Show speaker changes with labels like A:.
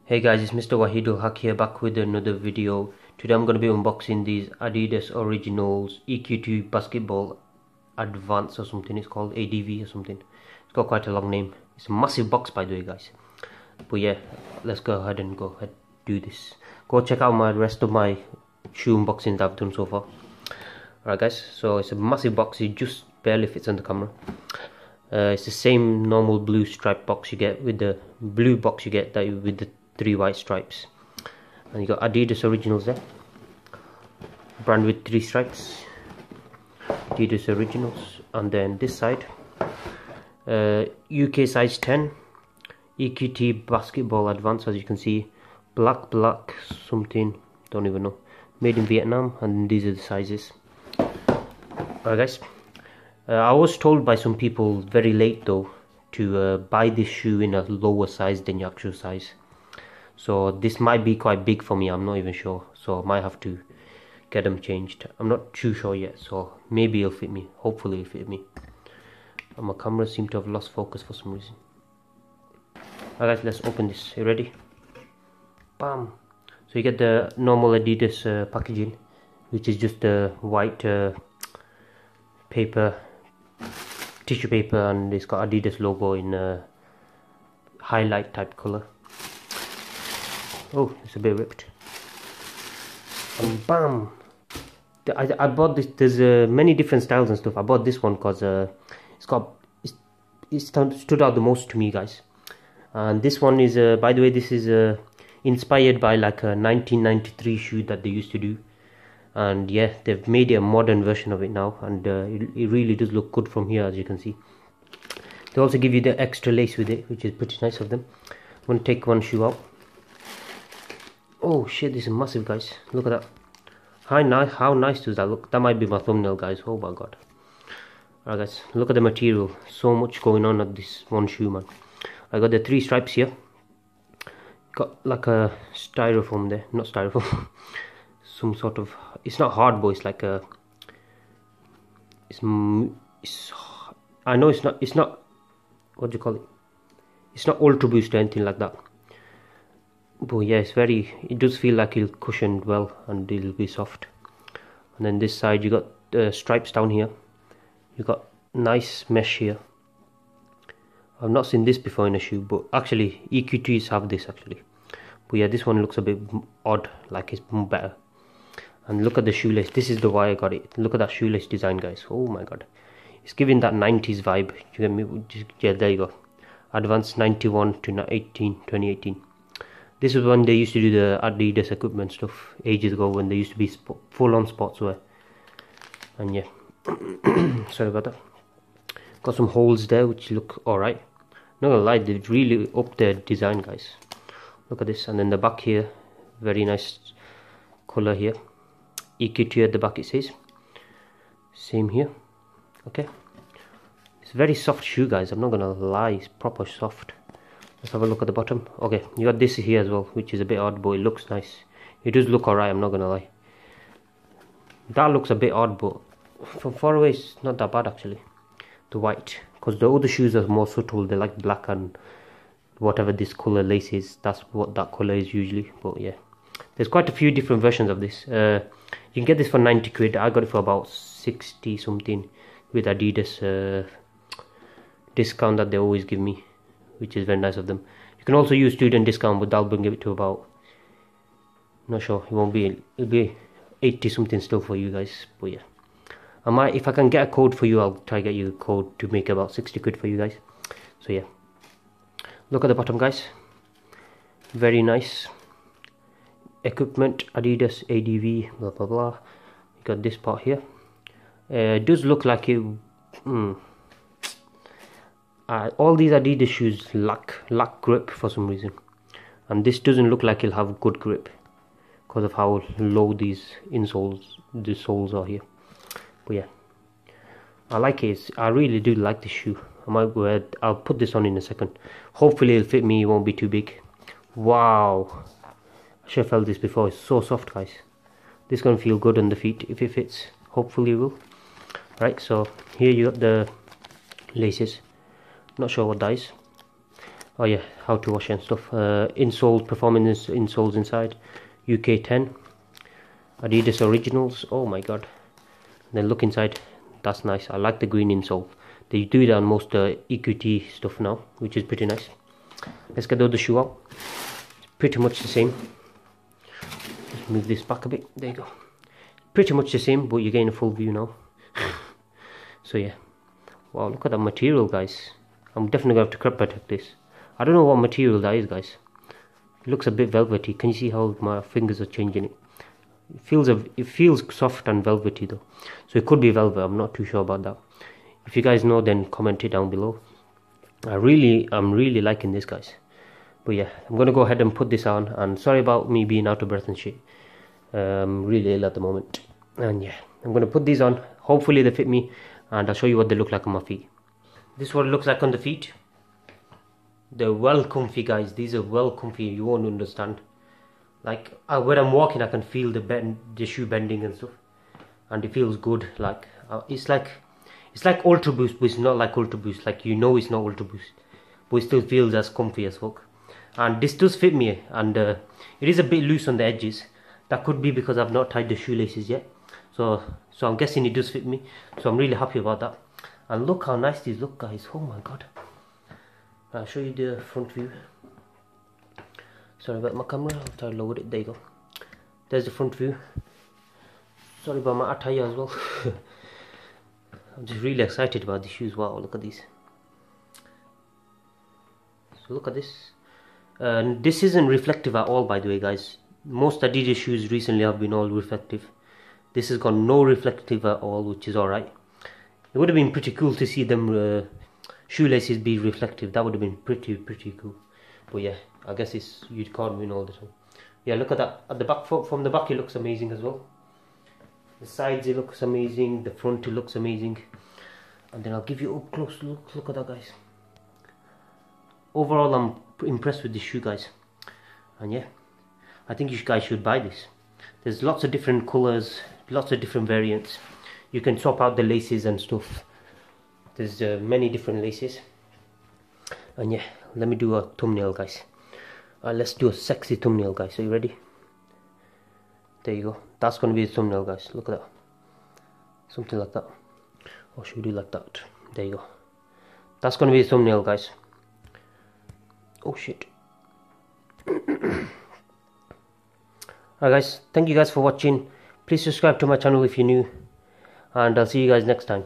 A: Hey guys, it's MrWaheedulHaque here, back with another video. Today I'm going to be unboxing these Adidas Originals EQT Basketball Advance or something. It's called ADV or something. It's got quite a long name. It's a massive box, by the way, guys. But yeah, let's go ahead and do this. Go check out my rest of my shoe unboxings I've done so far. Alright guys, so it's a massive box. It just barely fits on the camera. It's the same normal blue stripe box you get with the blue box you get that with the 3 white stripes, and you got Adidas Originals there, brand with 3 stripes, Adidas Originals. And then this side, UK size 10 EQT Basketball Advance, as you can see, black something, don't even know, made in Vietnam, and these are the sizes. Alright guys, I was told by some people very late though to buy this shoe in a lower size than your actual size. So this might be quite big for me, I'm not even sure, so I might have to get them changed. I'm not too sure yet, so maybe it'll fit me, hopefully it'll fit me. And my camera seems to have lost focus for some reason. Alright guys, let's open this. You ready? Bam! So you get the normal Adidas packaging, which is just a white paper, tissue paper, and it's got Adidas logo in a highlight type color. Oh, it's a bit ripped. And bam! I bought this. There's many different styles and stuff. I bought this one because it stood out the most to me, guys. And this one is, by the way, this is inspired by like a 1993 shoe that they used to do. And yeah, they've made a modern version of it now, and it really does look good from here, as you can see. They also give you the extra lace with it, which is pretty nice of them. I'm going to take one shoe out. Oh shit, this is massive, guys. Look at that. How nice does that look? That might be my thumbnail, guys. Oh my god. Alright guys, look at the material. So much going on at this one shoe, man. I got the 3 stripes here. Got like a styrofoam there. Not styrofoam. Some sort of, it's not hard, but it's like a, I know it's not, what do you call it? It's not ultra boost or anything like that. But yeah, it does feel like it'll cushion well and it'll be soft. And then this side you got the stripes down here. You got nice mesh here. I've not seen this before in a shoe, but actually EQTs have this actually. But yeah, this one looks a bit odd, like it's better. And look at the shoelace. This is the why I got it. Look at that shoelace design, guys. Oh my god, it's giving that 90s vibe. You get me? Yeah, there you go. Advanced 91 to 2018. This is when they used to do the Adidas equipment stuff ages ago, when they used to be full-on sportswear. And yeah, sorry about that. Got some holes there which look alright. Not gonna lie, they've really upped their design, guys. Look at this. And then the back here, very nice color here. EQT at the back, it says. Same here. Okay, it's a very soft shoe, guys. I'm not gonna lie, it's proper soft. Let's have a look at the bottom. Okay, you got this here as well, which is a bit odd, but it looks nice. It does look alright, I'm not gonna lie. That looks a bit odd, but from far away it's not that bad actually. The white, because the other shoes are more subtle. They're like black and whatever this color lace is. That's what that color is usually. But yeah, there's quite a few different versions of this. You can get this for 90 quid. I got it for about 60 something with Adidas discount that they always give me, which is very nice of them. You can also use student discount, but that'll bring it to about, not sure, it'll be 80 something still for you guys. But yeah, if I can get a code for you, I'll try to get you a code to make about 60 quid for you guys. So yeah, look at the bottom, guys. Very nice equipment, Adidas ADV, blah blah blah. You got this part here. It does look like it. All these Adidas shoes lack grip for some reason, and this doesn't look like it'll have good grip because of how low these the soles are here. But yeah, I like it. I really do like this shoe. I might wear it. I'll put this on in a second. Hopefully it'll fit me. It won't be too big. Wow, I should have felt this before. It's so soft, guys. This is gonna feel good on the feet if it fits. Hopefully it will. Right, so here you got the laces. Not sure what that is. Oh yeah, how to wash and stuff. Insoles, performance insoles inside. UK 10. Adidas Originals. Oh my god. Then look inside. That's nice. I like the green insole. They do it on most EQT stuff now, which is pretty nice. Let's get the other shoe out. It's pretty much the same. Just move this back a bit. There you go. Pretty much the same, but you're getting a full view now. So yeah. Wow, look at that material, guys. I'm definitely going to have to crop protect this. I don't know what material that is, guys. It looks a bit velvety. Can you see how my fingers are changing it? It feels soft and velvety though. So it could be velvet. I'm not too sure about that. If you guys know, then comment it down below. I'm really liking this, guys. But yeah, I'm gonna go ahead and put this on. And sorry about me being out of breath and shit. I'm really ill at the moment. And yeah, I'm gonna put these on. Hopefully they fit me, and I'll show you what they look like on my feet. This is what it looks like on the feet. They're well comfy, guys. These are well comfy. You won't understand. Like when I'm walking, I can feel the shoe bending and stuff, and it feels good. Like it's like Ultra Boost, but it's not like Ultra Boost. Like, you know, it's not Ultra Boost, but it still feels as comfy as fuck. And this does fit me, and it is a bit loose on the edges. That could be because I've not tied the shoelaces yet. So I'm guessing it does fit me. So I'm really happy about that. And look how nice these look, guys. Oh my god. I'll show you the front view. Sorry about my camera. I'll try to lower it. There you go. There's the front view. Sorry about my attire as well. I'm just really excited about these shoes. Wow, look at these. So look at this. This isn't reflective at all, by the way, guys. Most Adidas shoes recently have been all reflective. This has got no reflective at all, which is alright. It would have been pretty cool to see them shoelaces be reflective. That would have been pretty cool. But yeah, I guess you can't win all the time. Yeah, look at that. At the back, from the back, it looks amazing as well. The sides, it looks amazing. The front, it looks amazing. And then I'll give you up close look. Look at that, guys. Overall, I'm impressed with this shoe, guys. And yeah, I think you guys should buy this. There's lots of different colors, lots of different variants. You can swap out the laces and stuff. There's many different laces. And yeah, let me do a thumbnail, guys. Let's do a sexy thumbnail, guys. Are you ready? There you go. That's going to be the thumbnail, guys. Look at that. Something like that. Or should we do like that? There you go. That's going to be the thumbnail, guys. Oh shit. Alright, guys. Thank you guys for watching. Please subscribe to my channel if you're new. And I'll see you guys next time.